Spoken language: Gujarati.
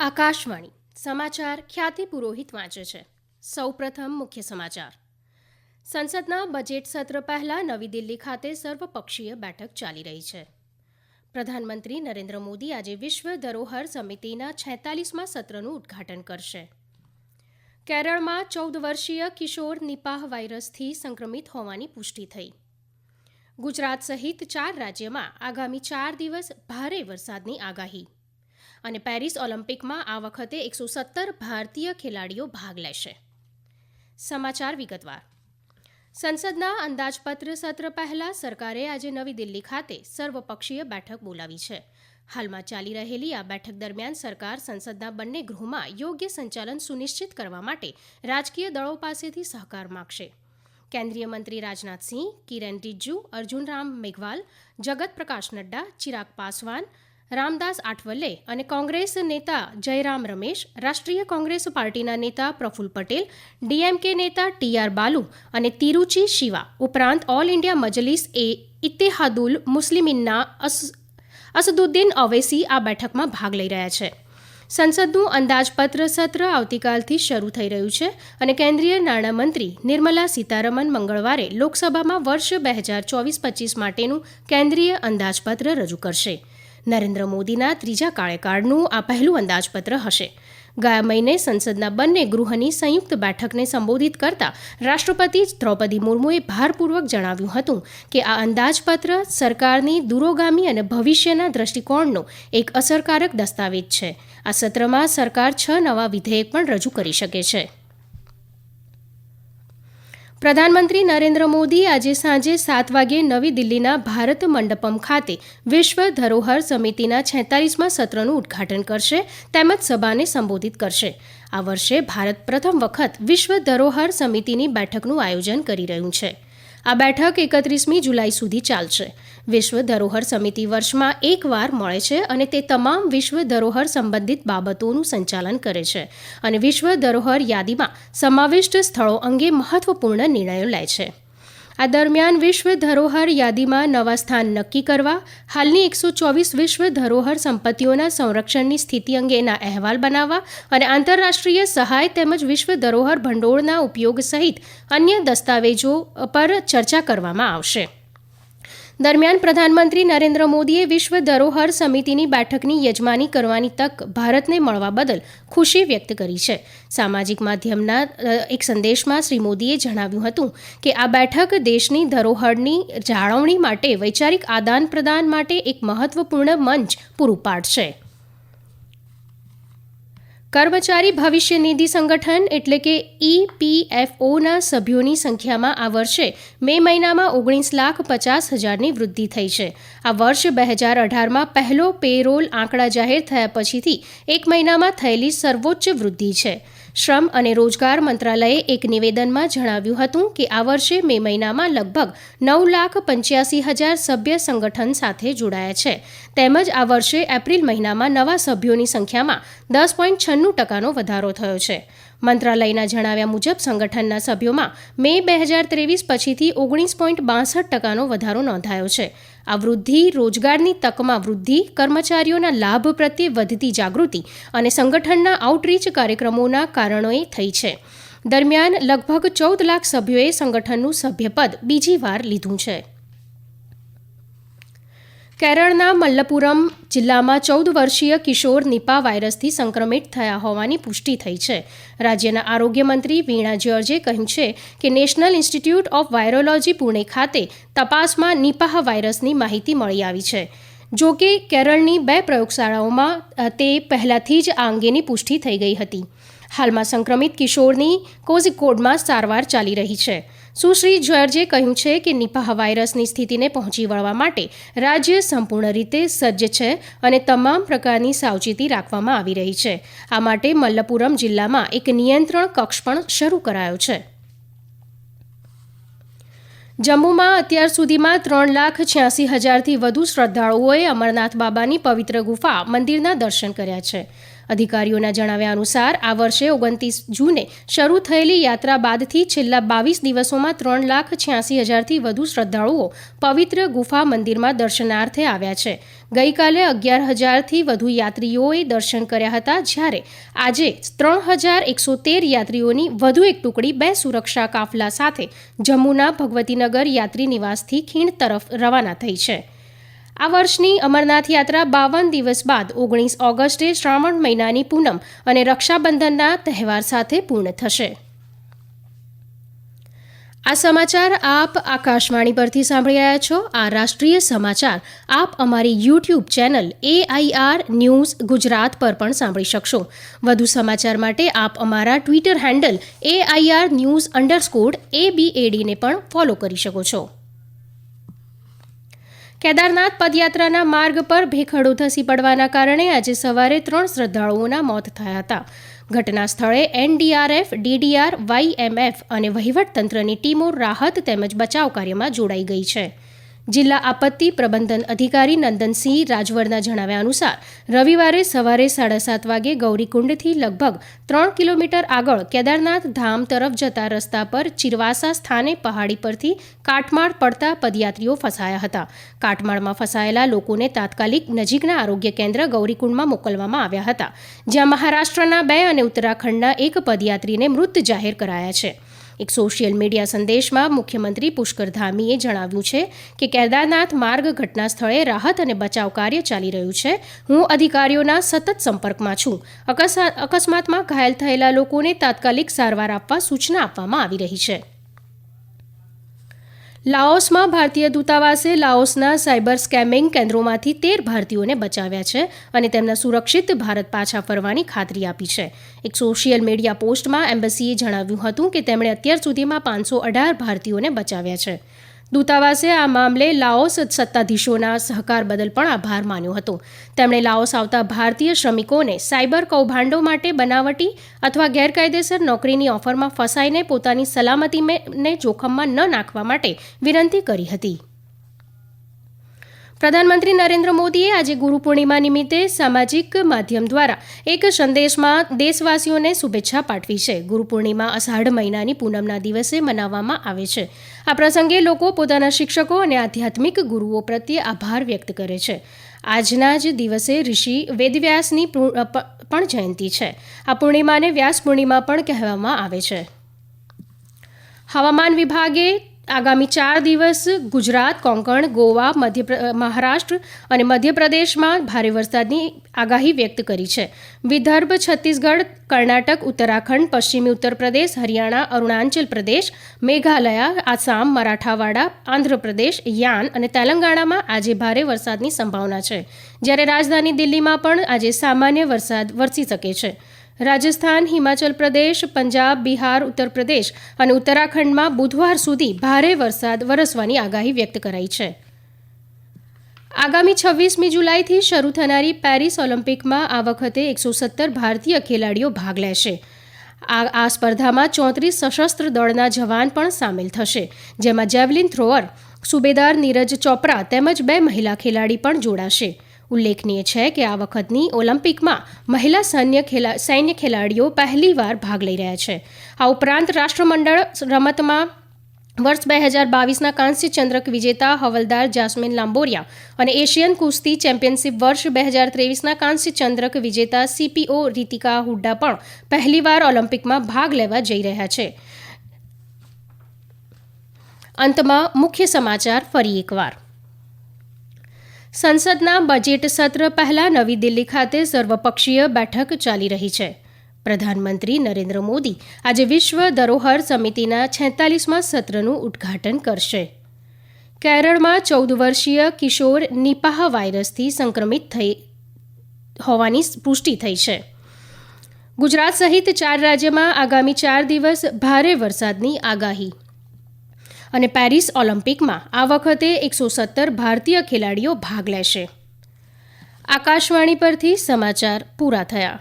આકાશવાણી સમાચાર ખ્યાતિ પુરોહિત વાંચે છે. સૌપ્રથમ મુખ્ય સમાચાર. સંસદના બજેટ સત્ર પહેલા નવી દિલ્હી ખાતે સર્વપક્ષીય બેઠક ચાલી રહી છે. પ્રધાનમંત્રી નરેન્દ્ર મોદી આજે વિશ્વ ધરોહર સમિતિના 46મા સત્રનું ઉદ્ઘાટન કરશે. કેરળમાં 14 વર્ષીય કિશોર નિપાહ વાયરસથી સંક્રમિત હોવાની પુષ્ટિ થઈ. ગુજરાત સહિત 4 રાજ્યમાં આગામી 4 દિવસ ભારે વરસાદની આગાહી. અને પેરિસ ઓલિમ્પિકમાં આ વખતે 117 ભારતીય ખેલાડીઓ ભાગ લેશે. સમાચાર વિગતવાર. સંસદના અંદાજપત્ર સત્ર પહેલા સરકારે આજે નવી દિલ્હી ખાતે સર્વપક્ષીય બેઠક બોલાવી છે. હાલમાં ચાલી રહેલી આ બેઠક દરમિયાન સરકાર સંસદના બંને ગૃહમાં યોગ્ય સંચાલન સુનિશ્ચિત કરવા માટે રાજકીય દળો પાસેથી સહકાર માંગશે. કેન્દ્રીય મંત્રી રાજનાથસિંહ, કિરેન રિજ્જુ, અર્જુન રામ મેઘવાલ, જગત પ્રકાશ નડ્ડા, ચિરાગ પાસવાન, રામદાસ આઠવલે અને કોંગ્રેસ નેતા જયરામ રમેશ, રાષ્ટ્રીય કોંગ્રેસ પાર્ટીના નેતા પ્રફુલ્લ પટેલ, ડીએમકે નેતા ટીઆર બાલુ અને તિરુચિ શિવા ઉપરાંત ઓલ ઇન્ડિયા મજલિસ એ ઇત્તેહાદુલ મુસ્લિમીનના અસદુદ્દીન ઓવૈસી આ બેઠકમાં ભાગ લઈ રહ્યા છે. સંસદનું અંદાજપત્ર સત્ર આવતીકાલથી શરૂ થઈ રહ્યું છે અને કેન્દ્રીય નાણામંત્રી નિર્મલા સીતારમણ મંગળવારે લોકસભામાં વર્ષ 2024-25 માટેનું કેન્દ્રીય અંદાજપત્ર રજૂ કરશે. નરેન્દ્ર મોદીના ત્રીજા કાર્યકાળનું આ પહેલું અંદાજપત્ર હશે. ગયા મહિને સંસદના બંને ગૃહની સંયુક્ત બેઠકને સંબોધિત કરતા રાષ્ટ્રપતિ દ્રૌપદી મુર્મુએ ભારપૂર્વક જણાવ્યું હતું કે આ અંદાજપત્ર સરકારની દૂરોગામી અને ભવિષ્યના દૃષ્ટિકોણનો એક અસરકારક દસ્તાવેજ છે. આ સત્રમાં સરકાર 6 નવા વિધેયક પણ રજૂ કરી શકે છે. પ્રધાનમંત્રી નરેન્દ્ર મોદી આજે સાંજે 7 વાગ્યે નવી દિલ્હીના ભારત મંડપમ ખાતે વિશ્વ ધરોહર સમિતિના 46મા સત્રનું ઉદ્ઘાટન કરશે તેમજ સભાને સંબોધિત કરશે. આ વર્ષે ભારત પ્રથમ વખત વિશ્વ ધરોહર સમિતિની બેઠકનું આયોજન કરી રહ્યું છે. આ બેઠક 31મી જુલાઈ સુધી ચાલશે. વિશ્વ ધરોહર સમિતિ વર્ષમાં એકવાર મળે છે અને તે તમામ વિશ્વ ધરોહર સંબંધિત બાબતોનું સંચાલન કરે છે અને વિશ્વ ધરોહર યાદીમાં સમાવિષ્ટ સ્થળો અંગે મહત્વપૂર્ણ નિર્ણયો લે છે. આ દરમિયાન વિશ્વ ધરોહર યાદીમાં નવા સ્થાન નક્કી કરવા, હાલની 124 વિશ્વ ધરોહર સંપત્તિઓના સંરક્ષણની સ્થિતિ અંગેના અહેવાલ બનાવવા અને આંતરરાષ્ટ્રીય સહાય તેમજ વિશ્વ ધરોહર ભંડોળના ઉપયોગ સહિત અન્ય દસ્તાવેજો પર ચર્ચા કરવામાં આવશે. દરમિયાન પ્રધાનમંત્રી નરેન્દ્ર મોદીએ વિશ્વ ધરોહર સમિતિની બેઠકની યજમાની કરવાની તક ભારતને મળવા બદલ ખુશી વ્યક્ત કરી છે. સામાજિક માધ્યમના એક સંદેશમાં શ્રી મોદીએ જણાવ્યું હતું કે આ બેઠક દેશની ધરોહરની જાળવણી માટે વૈચારિક આદાન પ્રદાન માટે એક મહત્વપૂર્ણ મંચ પૂરું પાડશે. કર્મચારી ભવિષ્ય નિધિ સંગઠન એટલે કે EPFOના સભ્યોની સંખ્યામાં આ વર્ષે મે મહિનામાં 19,50,000ની વૃદ્ધિ થઈ છે. આ વર્ષ 2018માં પહેલો પેરોલ આંકડા જાહેર થયા પછીથી એક મહિનામાં થયેલી સર્વોચ્ચ વૃદ્ધિ છે. શ્રમ અને રોજગાર મંત્રાલયે એક નિવેદનમાં જણાવ્યું હતું કે આ વર્ષે મે મહિનામાં લગભગ 9,85,000 સભ્ય સંગઠન સાથે જોડાયા છે. તેમજ આ વર્ષે એપ્રિલ મહિનામાં નવા સભ્યોની સંખ્યામાં 10.96% વધારો થયો છે. મંત્રાલયના જણાવ્યા મુજબ સંગઠનના સભ્યોમાં મે 2023 પછીથી 19.62% વધારો નોંધાયો છે. આ વૃદ્ધિ રોજગારની તકમાં વૃદ્ધિ, કર્મચારીઓના લાભ પ્રત્યે વધતી જાગૃતિ અને સંગઠનના આઉટરીચ કાર્યક્રમોના કારણોએ થઈ છે. દરમિયાન લગભગ 14 લાખ સભ્યોએ સંગઠનનું સભ્યપદ બીજી વાર લીધું છે. કેરળના મલ્લપુરમ જિલ્લામાં 14 વર્ષીય કિશોર નિપાહ વાયરસથી સંક્રમિત થયા હોવાની પુષ્ટિ થઈ છે. રાજ્યના આરોગ્ય મંત્રી વીણા જ્યોર્જે કહ્યું છે કે national institute of virology Pune ખાતે તપાસમાં નિપાહ વાયરસની માહિતી મળી આવી છે. જો કે કેરળની 2 પ્રયોગશાળાઓમાં તે પહેલાથી જ આ અંગેની પુષ્ટિ થઈ ગઈ હતી. હાલમાં સંક્રમિત કિશોરની કોઝિકોડમાં સારવાર ચાલી રહી છે. સુશ્રી જ્યોર્જે કહ્યું છે કે નિપાહ વાયરસની સ્થિતિને પહોંચી વળવા માટે રાજ્ય સંપૂર્ણ રીતે સજ્જ છે અને તમામ પ્રકારની સાવચેતી રાખવામાં આવી રહી છે. આ માટે મલ્લપુરમ જિલ્લામાં એક નિયંત્રણ કક્ષ પણ શરૂ કરાયો છે. જમ્મુમાં અત્યાર સુધીમાં 3,86,000થી વધુ શ્રદ્ધાળુઓએ અમરનાથ બાબાની પવિત્ર ગુફા મંદિરના દર્શન કર્યા છે અધિકારીઓના જણાવ્યા અનુસાર આ વર્ષે 29 જૂને શરૂ થયેલી યાત્રા બાદથી છેલ્લા 22 દિવસોમાં 3,86,000થી વધુ શ્રદ્ધાળુઓ પવિત્ર ગુફા મંદિરમાં દર્શનાર્થે આવ્યા છે. ગઈકાલે 11,000થી વધુ યાત્રીઓએ દર્શન કર્યા હતા, જ્યારે આજે 3,113 યાત્રીઓની વધુ એક ટુકડી 2 સુરક્ષા કાફલા સાથે જમ્મુના ભગવતીનગર યાત્રી નિવાસથી ખીણ તરફ રવાના થઈ છે. આ વર્ષની અમરનાથ યાત્રા 52 દિવસ બાદ 19 ઓગસ્ટે શ્રાવણ મહિનાની પૂનમ અને રક્ષાબંધનના તહેવાર સાથે પૂર્ણ થશે. આ સમાચાર આપ આકાશવાણી પરથી સાંભળી રહ્યા છો. આ રાષ્ટ્રીય સમાચાર આપ અમારી YouTube channel AIR news Gujarat પર પણ સાંભળી શકશો. વધુ સમાચાર માટે આપ અમારા ટ્વિટર હેન્ડલ AIR_news_ABAD ને પણ ફોલો કરી શકો છો. કેદારનાથ પદયાત્રાના માર્ગ પર ભેખડો ધસી પડવાના કારણે આજે સવારે 3 શ્રદ્ધાળુઓના મોત થયા હતા. ઘટના સ્થળે NDRF, DDR, YMF અને વહીવટતંત્રની ટીમો રાહત તેમજ બચાવ કાર્યમાં જોડાઈ ગઈ છે. જિલ્લા આપત્તિ પ્રબંધન અધિકારી નંદનસિંહ રાજવરના જણાવ્યા અનુસાર રવિવારે સવારે 7:30 વાગે ગૌરીકુંડથી લગભગ 3 કિલોમીટર આગળ કેદારનાથ ધામ તરફ જતા રસ્તા પર ચિરવાસા સ્થાને પહાડી પરથી કાટમાળ પડતા પદયાત્રીઓ ફસાયા હતા. કાટમાળમાં ફસાયેલા લોકોને તાત્કાલિક નજીકના આરોગ્ય કેન્દ્ર ગૌરીકુંડમાં મોકલવામાં આવ્યા હતા, જ્યાં મહારાષ્ટ્રના 2 અને ઉત્તરાખંડના 1 પદયાત્રીને મૃત જાહેર કરાયા છે. એક સોશિયલ મીડિયા સંદેશમાં મુખ્યમંત્રી પુષ્કર ધામીએ જણાવ્યું છે કે કેદારનાથ માર્ગ ઘટના સ્થળે રાહત અને બચાવ કાર્ય ચાલી રહ્યું છે. હું અધિકારીઓના સતત સંપર્કમાં છું. અકસ્માતમાં ઘાયલ થયેલા લોકોને તાત્કાલિક સારવાર આપવા સૂચના આપવામાં આવી રહી છે. લાઓસમાં ભારતીય દૂતાવાસે લાઓસના સાયબર સ્કેમિંગ કેન્દ્રોમાંથી 13 ભારતીયોને બચાવ્યા છે અને તેમના સુરક્ષિત ભારત પાછા ફરવાની ખાતરી આપી છે. એક સોશિયલ મીડિયા પોસ્ટમાં એમ્બસીએ જણાવ્યું હતું કે તેમણે અત્યાર સુધીમાં 518 ભારતીયોને બચાવ્યા છે. દૂતાવાસે આ મામલે લાઓસ સત્તાધીશોના સહકાર બદલ પણ આભાર માન્યો હતો. તેમણે લાઓસ આવતા ભારતીય શ્રમિકોને સાયબર કૌભાંડો માટે બનાવટી અથવા ગેરકાયદેસર નોકરીની ઓફરમાં ફસાઈને પોતાની સલામતીને જોખમમાં ન નાખવા માટે વિનંતી કરી હતી. પ્રધાનમંત્રી નરેન્દ્ર મોદીએ આજે ગુરુ પૂર્ણિમા નિમિત્તે સામાજિક માધ્યમ દ્વારા એક સંદેશમાં દેશવાસીઓને શુભેચ્છા પાઠવી છે. ગુરુ પૂર્ણિમા અષાઢ મહિનાની પૂનમના દિવસે મનાવવામાં આવે છે. આ પ્રસંગે લોકો પોતાના શિક્ષકો અને આધ્યાત્મિક ગુરુઓ પ્રત્યે આભાર વ્યક્ત કરે છે. આજના જ દિવસે ઋષિ વેદવ્યાસની પણ જયંતિ છે. આ પૂર્ણિમાને વ્યાસ પૂર્ણિમા પણ કહેવામાં આવે છે. હવામાન વિભાગે આગામી 4 દિવસ ગુજરાત, કોંકણ, ગોવા, મહારાષ્ટ્ર અને મધ્યપ્રદેશમાં ભારે વરસાદની આગાહી વ્યક્ત કરી છે. વિદર્ભ, છત્તીસગઢ, કર્ણાટક, ઉત્તરાખંડ, પશ્ચિમી ઉત્તર પ્રદેશ, હરિયાણા, અરુણાચલ પ્રદેશ, મેઘાલયા, આસામ, મરાઠાવાડા, આંધ્રપ્રદેશ, યાન અને તેલંગાણામાં આજે ભારે વરસાદની સંભાવના છે, જ્યારે રાજધાની દિલ્હીમાં પણ આજે સામાન્ય વરસાદ વરસી શકે છે. રાજસ્થાન, હિમાચલ પ્રદેશ, પંજાબ, બિહાર, ઉત્તર પ્રદેશ અને ઉત્તરાખંડમાં બુધવાર સુધી ભારે વરસાદ વરસવાની આગાહી વ્યક્ત કરાઈ છે. આગામી 26મી જુલાઈથી શરૂ થનારી પેરિસ ઓલિમ્પિકમાં આ વખતે 117 ભારતીય ખેલાડીઓ ભાગ લેશે. આ સ્પર્ધામાં 34 સશસ્ત્ર દળના જવાન પણ સામેલ થશે, જેમાં જેવલિન થ્રોઅર સુબેદાર નીરજ ચોપરા તેમજ 2 મહિલા ખેલાડી પણ જોડાશે. ઉલ્લેખનીય છે કે આ વખતની ઓલિમ્પિકમાં મહિલા સૈન્ય ખેલાડીઓ પહેલીવાર ભાગ લઈ રહ્યા છે. આ ઉપરાંત રાષ્ટ્રમંડળ રમતમાં વર્ષ 2022ના કાંસ્ય ચંદ્રક વિજેતા હવલદાર જાસ્મીન લાંબોરિયા અને એશિયન કુસ્તી ચેમ્પિયનશિપ વર્ષ 2023ના કાંસ્ય ચંદ્રક વિજેતા CPO રીતિકા હુડ્ડા પણ પહેલીવાર ઓલિમ્પિકમાં ભાગ લેવા જઈ રહ્યા છે. અંતમાં મુખ્ય સમાચાર ફરી એકવાર. સંસદના બજેટ સત્ર પહેલા નવી દિલ્હી ખાતે સર્વપક્ષીય બેઠક ચાલી રહી છે. પ્રધાનમંત્રી નરેન્દ્ર મોદી આજે વિશ્વ ધરોહર સમિતિના 46મા સત્રનું ઉદ્ઘાટન કરશે. કેરળમાં 14 વર્ષીય કિશોર નિપાહ વાયરસથી સંક્રમિત હોવાની પુષ્ટિ થઈ છે. ગુજરાત સહિત 4 રાજ્યમાં આગામી 4 દિવસ ભારે વરસાદની આગાહી. અને પેરિસ ઓલિમ્પિકમાં આ વખતે 117 ભારતીય ખેલાડીઓ ભાગ લેશે. આકાશવાણી પરથી સમાચાર પૂરા થયા.